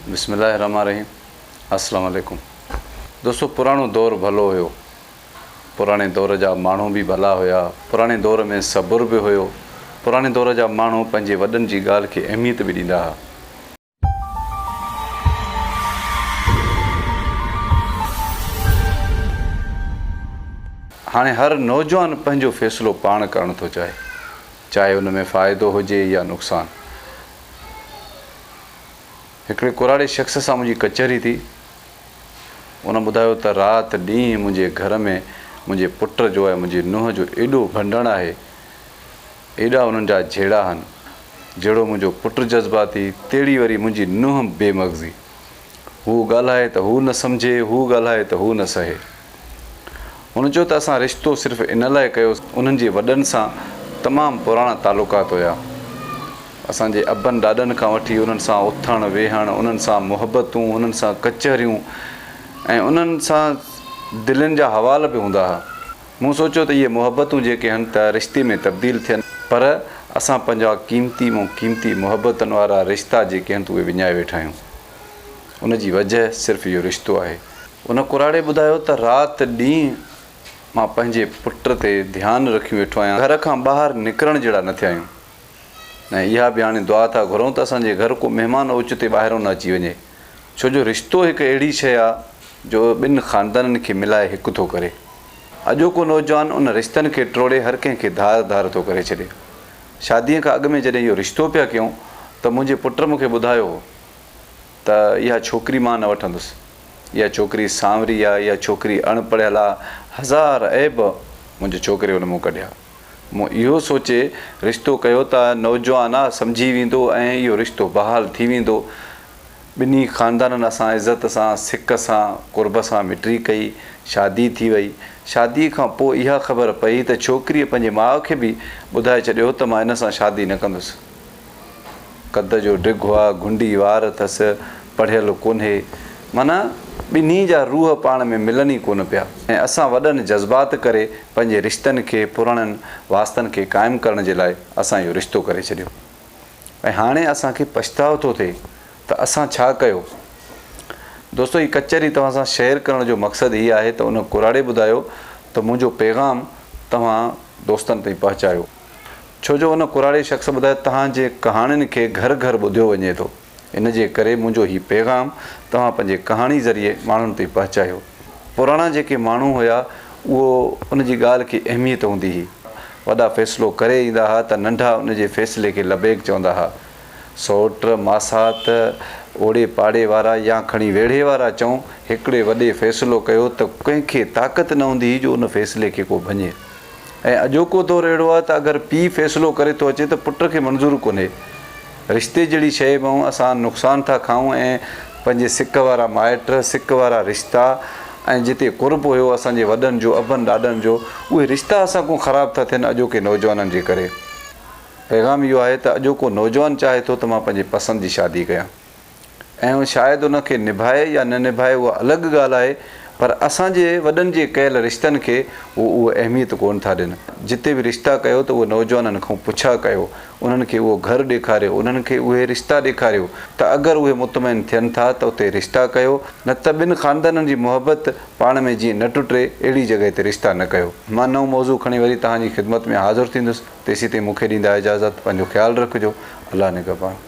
बिस्मिल्लाहिर्रहमानिर्रहीम। अस्सलाम वालेकुम। दोस्तों, पुरानो दौर भलो हुयो। पुराने दौर जा माण्हू भी भला हुया। पुराने दौर में सब्र भी हुयो। पुराने दौर जा माण्हू पंहिंजे वॾनि जी ॻाल्हि खे अहमियत भी ॾींदा हुआ। हाणे हर नौजवान पंहिंजो फ़ैसिलो पाण करणु थो चाहे, चाहे उन में फ़ाइदो हुजे या नुक़सानु। हिकिड़े कुराड़े शख़्स सां मुंहिंजी कचहरी थी। उन ॿुधायो त राति ॾींहुं मुंहिंजे घर में मुंहिंजे पुट जो ऐं मुंहिंजी नुंहं जो एॾो भंडण आहे, एॾा उन्हनि जा झेड़ा आहिनि। जहिड़ो मुंहिंजो पुटु जज़्बाती, तहिड़ी वरी मुंहिंजी नुंहं बेमग़ज़ी। हू ॻाल्हाए त हू न सम्झे, हू ॻाल्हाए त हू न सहे। हुन चयो त असां रिश्तो सिर्फ़ु इन लाइ कयो, उन्हनि जे वॾनि सां तमामु पुराणा तालुकात हुया। असांजे अबनि ॾाॾनि खां वठी उन्हनि सां उथणु वेहणु, उन्हनि सां मुहबतूं, उन्हनि सां कचहरियूं ऐं उन्हनि सां दिलनि जा हवाल बि हूंदा हुआ। मूं सोचियो त इहे मुहबतूं जेके आहिनि त रिश्ते में तब्दील थियनि, पर असां पंहिंजा क़ीमती मुहबतनि वारा रिश्ता जेके आहिनि उहे विञाए वेठा आहियूं। उन जी वजह सिर्फ़ु इहो रिश्तो आहे। उन कुराड़े ॿुधायो त राति ॾींहुं मां पंहिंजे पुट ते ध्यानु रखी वेठो आहियां। घर खां ॿाहिरि निकिरण जहिड़ा न थिया आहियूं। ऐं इहा बि हाणे दुआ था घुरूं त असांजे घर को महिमान ओचिते ॿाहिरों न अची वञे, छो जो रिश्तो हिकु अहिड़ी शइ आहे जो ॿिनि ख़ानदाननि खे मिलाए हिकु थो करे। अॼोको नौजवान उन रिश्तनि खे टोड़े हर कंहिंखे धार थो करे छॾे। शादीअ खां अॻु में जॾहिं इहो रिश्तो पिया कयूं त मुंहिंजे पुट मूंखे ॿुधायो त इहा छोकिरी मां न वठंदुसि, इहा छोकिरी सांवरी आहे, इहा छोकिरी अणपढ़ियल आहे। हज़ार ऐब मुंहिंजे छोकिरे हुन मूं कढिया। मूं इहो सोचे रिश्तो कयो त नौजवान आहे, सम्झी वेंदो ऐं इहो रिश्तो बहाल थी वेंदो। ॿिन्ही ख़ानदाननि असां इज़त सां, सिक सां, कुर्ब सां मिटी कई। शादी थी वई। शादीअ खां पोइ इहा ख़बर पई त छोकिरीअ पंहिंजे माउ खे बि ॿुधाए छॾियो त मां इन सां शादी न कंदुसि। कद जो डिघो आहे, गुंडी वार अथसि, पढ़ियल कोन्हे। माना ॿिन्ही जा रूह पाण में मिलनि ई कोन पिया। ऐं असां वॾनि जज़्बात करे पंहिंजे रिश्तनि खे, पुराणनि वास्तनि खे क़ाइमु करण जे लाइ असां इहो रिश्तो करे छॾियो। ऐं हाणे असांखे पछतावो थो थिए त असां छा कयो। दोस्तो, हीअ कचहरी तव्हां सां शेयर करण जो मक़सदु हीअ आहे त उन कुराड़े ॿुधायो त मुंहिंजो पैगाम तव्हां दोस्तनि ताईं पहुचायो। छो जो उन कुराड़े शख़्स ॿुधायो तव्हांजे कहाणियुनि खे घर घर ॿुधियो वञे थो। इन जे करे मुंहिंजो हीउ पैगाम तव्हां पंहिंजे कहाणी ज़रिए माण्हुनि ताईं पहुचायो। पुराणा जेके माण्हू हुया उहो उन जी ॻाल्हि खे अहमियत हूंदी हुई। वॾा फ़ैसिलो करे ईंदा हुआ त नंढा उन जे फ़ैसिले खे लबेक चवंदा हुआ। सौट मासात, ओड़े पाड़े वारा या खणी वेढ़े वारा चऊं, हिकिड़े वॾे फ़ैसिलो कयो त कंहिंखे ताक़त न हूंदी हुई जो उन फ़ैसिले खे को भञे। ऐं अॼोको दौरु अहिड़ो आहे त अगरि पीउ फ़ैसिलो करे थो अचे त पुट खे मंज़ूरु कोन्हे। रिश्ते जहिड़ी शइ में असां नुक़सानु था खाऊं ऐं पंहिंजे सिक वारा माइट, सिक वारा रिश्ता ऐं जिते कुर्ब हुयो असांजे वॾनि जो, अबनि ॾाॾनि जो, उहे रिश्ता असां खां ख़राबु था थियनि अॼोके नौजवाननि जे करे। पैगाम इहो आहे त अॼोको नौजवान चाहे थो त मां पंहिंजे पसंदि जी शादी कयां ऐं शायदि उनखे निभाए या न निभाए उहा अलॻि ॻाल्हि आहे, पर असांजे वॾनि जे कयल रिश्तनि खे उहो अहमियत कोन था ॾियनि। जिते बि रिश्ता कयो त उहे नौजवाननि खां पुछा कयो, उन्हनि खे उहो घरु ॾेखारियो, उन्हनि खे उहे रिश्ता ॾेखारियो त अगरि उहे मुतमइन थियनि था त उते रिश्ता कयो, न त ॿिनि ख़ानदाननि जी मुहबत पाण में जीअं न टुटे अहिड़ी जॻह ते रिश्ता न कयो। मां नओं मौज़ू खणी वरी तव्हांजी ख़िदमत में हाज़िर थींदुसि। तेसीं ताईं मूंखे ॾींदा इजाज़त। पंहिंजो ख़्यालु रखिजो। अलाह निगहबान।